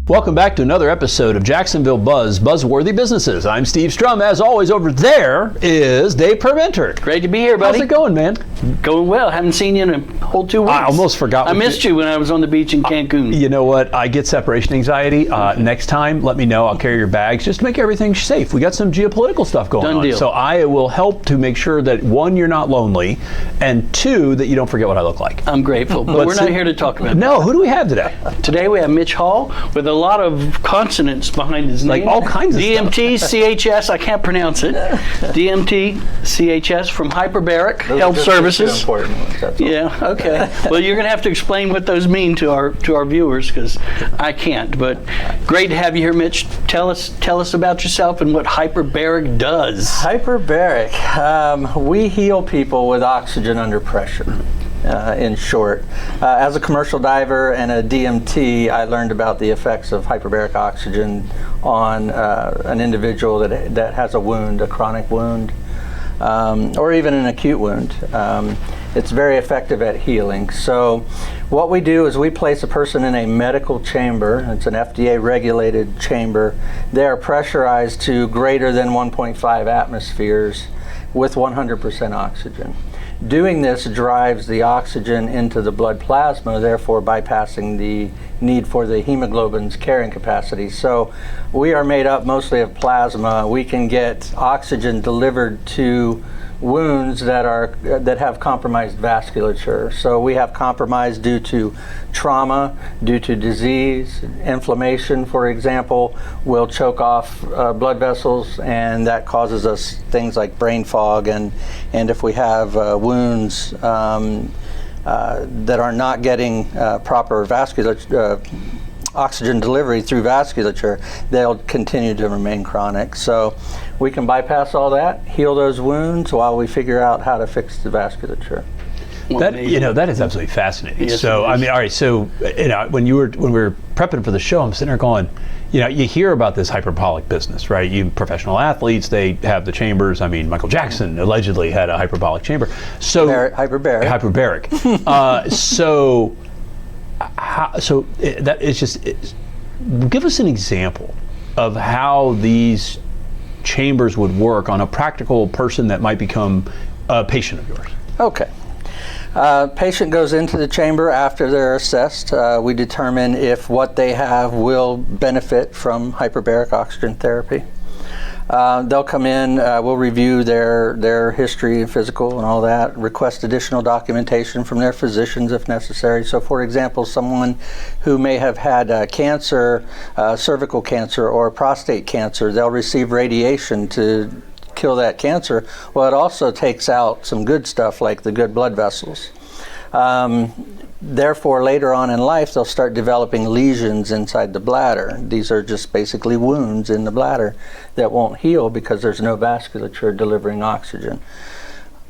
Welcome back to another episode of Jacksonville Buzz, Buzzworthy Businesses. I'm Steve Strum. As always, over there is Dave Permenter. Great to be here, buddy. How's it going, man? Going well. Haven't seen you in a whole 2 weeks. I almost forgot. I missed you when I was on the beach in Cancun. You know what? I get separation anxiety. Next time, let me know. I'll carry your bags just to make everything safe. We got some geopolitical stuff going on. Done deal. So I will help to make sure that, one, you're not lonely, and two, that you don't forget what I look like. I'm grateful, but we're not here to talk about No, who do we have today? Today we have Mitch Hall with a lot of consonants behind his name. Like all kinds of DMT, CHS, I can't pronounce it. DMT, CHS from Hyperbaric Health Services. Important ones, that's all. Yeah, okay. Well, you're going to have to explain what those mean to our viewers, because I can't. But great to have you here, Mitch. Tell us about yourself and what Hyperbaric does. Hyperbaric, we heal people with oxygen under pressure. In short, as a commercial diver and a DMT, I learned about the effects of hyperbaric oxygen on an individual that has a wound, a chronic wound, or even an acute wound. It's very effective at healing. So what we do is we place a person in a medical chamber. It's an FDA-regulated chamber. They are pressurized to greater than 1.5 atmospheres with 100% oxygen. Doing this drives the oxygen into the blood plasma, therefore bypassing the need for the hemoglobin's carrying capacity. So we are made up mostly of plasma. We can get oxygen delivered to wounds that have compromised vasculature. So we have compromise due to trauma, due to disease, inflammation, for example, will choke off blood vessels, and that causes us things like brain fog. And if we have wounds that are not getting proper vascular oxygen delivery through vasculature, they'll continue to remain chronic. So we can bypass all that, heal those wounds while we figure out how to fix the vasculature. That is absolutely fascinating. Yes, so I mean, all right. So when we were prepping for the show, I'm sitting there going, you hear about this hyperbolic business, right? You professional athletes, they have the chambers. I mean, Michael Jackson allegedly had a hyperbolic chamber. So Hyperbaric. Give us an example of how these chambers would work on a practical person that might become a patient of yours. Okay. Patient goes into the chamber after they're assessed. We determine if what they have will benefit from hyperbaric oxygen therapy. They'll come in, we'll review their history, physical and all that, request additional documentation from their physicians if necessary. So for example, someone who may have had cancer, cervical cancer or prostate cancer, they'll receive radiation to kill that cancer. Well, it also takes out some good stuff like the good blood vessels. Therefore, later on in life, they'll start developing lesions inside the bladder. These are just basically wounds in the bladder that won't heal because there's no vasculature delivering oxygen.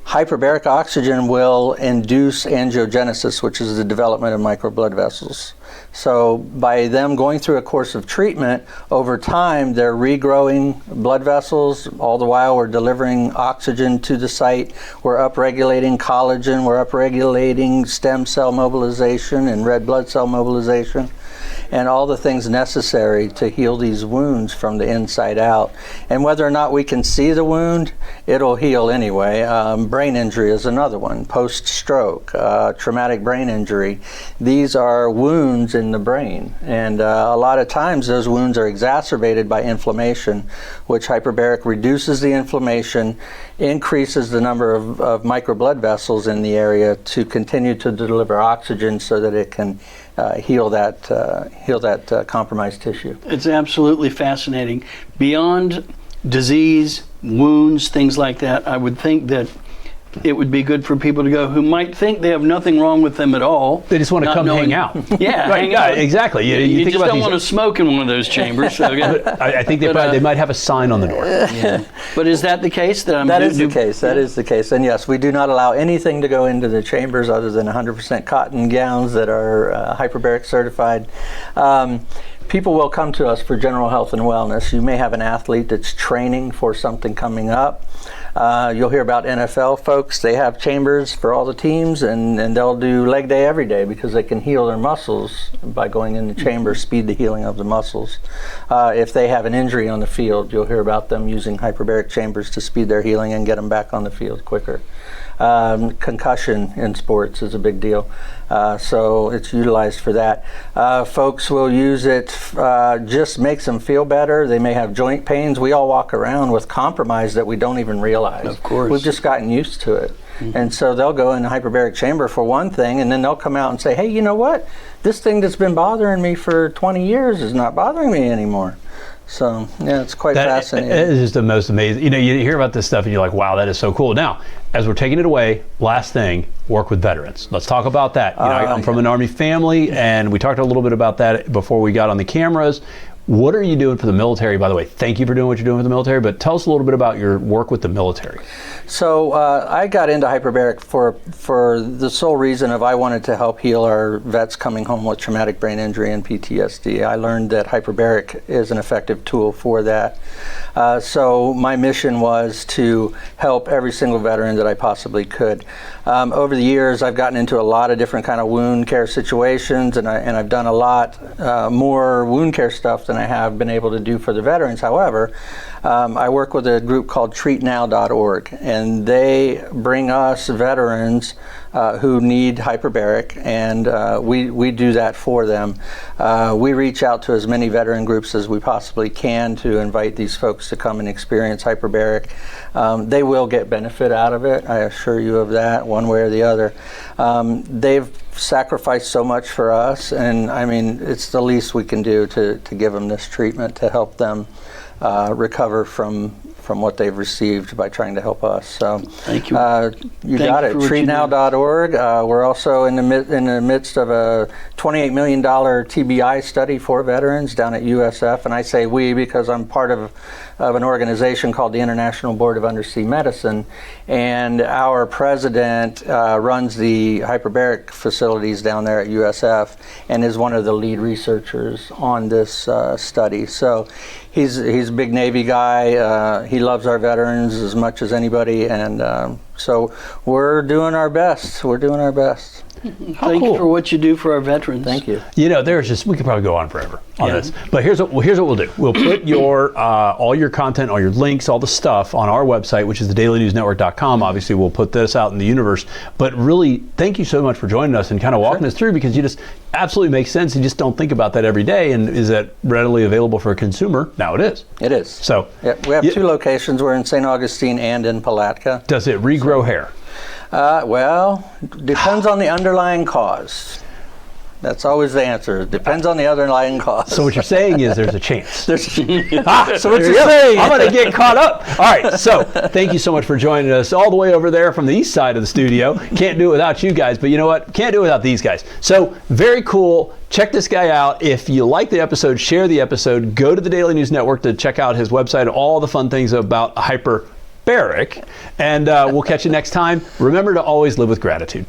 Hyperbaric oxygen will induce angiogenesis, which is the development of micro blood vessels. So by them going through a course of treatment, over time they're regrowing blood vessels. All the while we're delivering oxygen to the site. We're upregulating collagen, we're upregulating stem cell mobilization and red blood cell mobilization, and all the things necessary to heal these wounds from the inside out. And whether or not we can see the wound, it'll heal anyway. Brain injury is another one, post-stroke, traumatic brain injury. These are wounds in the brain, and a lot of times those wounds are exacerbated by inflammation, which hyperbaric reduces the inflammation, increases the number of micro blood vessels in the area to continue to deliver oxygen so that it can heal that compromised tissue. It's absolutely fascinating. Beyond disease, wounds, things like that, I would think that it would be good for people to go who might think they have nothing wrong with them at all. They just want to come hang out. Yeah, right, hang out. Exactly. You just don't want to smoke in one of those chambers. So, I think they might have a sign on the door. Yeah. But is that the case? That is the case. That is the case. And yes, we do not allow anything to go into the chambers other than 100% cotton gowns that are hyperbaric certified. People will come to us for general health and wellness. You may have an athlete that's training for something coming up. You'll hear about NFL folks. They have chambers for all the teams, and they'll do leg day every day because they can heal their muscles by going in the chamber, speed the healing of the muscles. If they have an injury on the field, you'll hear about them using hyperbaric chambers to speed their healing and get them back on the field quicker. Concussion in sports is a big deal, so it's utilized for that. Folks will use it, just makes them feel better. They may have joint pains. We all walk around with compromise that we don't even realize. Of course. We've just gotten used to it. And so they'll go in the hyperbaric chamber for one thing, and then they'll come out and say, hey, you know what? This thing that's been bothering me for 20 years is not bothering me anymore. So, yeah, it's quite fascinating. It is just the most amazing. You know, you hear about this stuff and you're like, wow, that is so cool. Now, as we're taking it away, last thing, work with veterans. Let's talk about that. You know, I'm from an Army family, and we talked a little bit about that before we got on the cameras. What are you doing for the military? By the way, thank you for doing what you're doing for the military, but tell us a little bit about your work with the military. So I got into hyperbaric for the sole reason of I wanted to help heal our vets coming home with traumatic brain injury and PTSD. I learned that hyperbaric is an effective tool for that. So my mission was to help every single veteran that I possibly could. Over the years, I've gotten into a lot of different kind of wound care situations, and I've done a lot more wound care stuff than I have been able to do for the veterans. However, I work with a group called treatnow.org, and they bring us veterans who need hyperbaric, and we do that for them. We reach out to as many veteran groups as we possibly can to invite these folks to come and experience hyperbaric. They will get benefit out of it, I assure you of that, one way or the other. They've sacrificed so much for us, and I mean, it's the least we can do to give them this treatment to help them recover from what they've received by trying to help us. So thank you. You got it. Treatnow.org. We're also in the midst of a $28 million TBI study for veterans down at USF, and I say we because I'm part of an organization called the International Board of Undersea Medicine, and our president runs the hyperbaric facilities down there at USF and is one of the lead researchers on this study. So he's a big Navy guy. He loves our veterans as much as anybody, and so we're doing our best. We're doing our best. Thank you for what you do for our veterans. Thank you. You know, we could probably go on forever on this. But here's what we'll do. We'll put your all your content, all your links, all the stuff on our website, which is thedailynewsnetwork.com. Obviously, we'll put this out in the universe. But really, thank you so much for joining us and kind of walking us through, because you just absolutely makes sense. You just don't think about that every day. And is that readily available for a consumer? Now it is. It is. So yeah, we have two locations. We're in St. Augustine and in Palatka. Does it regrow hair? Well, depends on the underlying cause. That's always the answer. Depends on the underlying cause. So what you're saying is there's a chance. So what you're saying, I'm going to get caught up. All right, so thank you so much for joining us all the way over there from the east side of the studio. Can't do it without you guys, but you know what? Can't do it without these guys. So very cool. Check this guy out. If you like the episode, share the episode. Go to the Daily News Network to check out his website, all the fun things about Hyperbaric. And we'll catch you next time. Remember to always live with gratitude.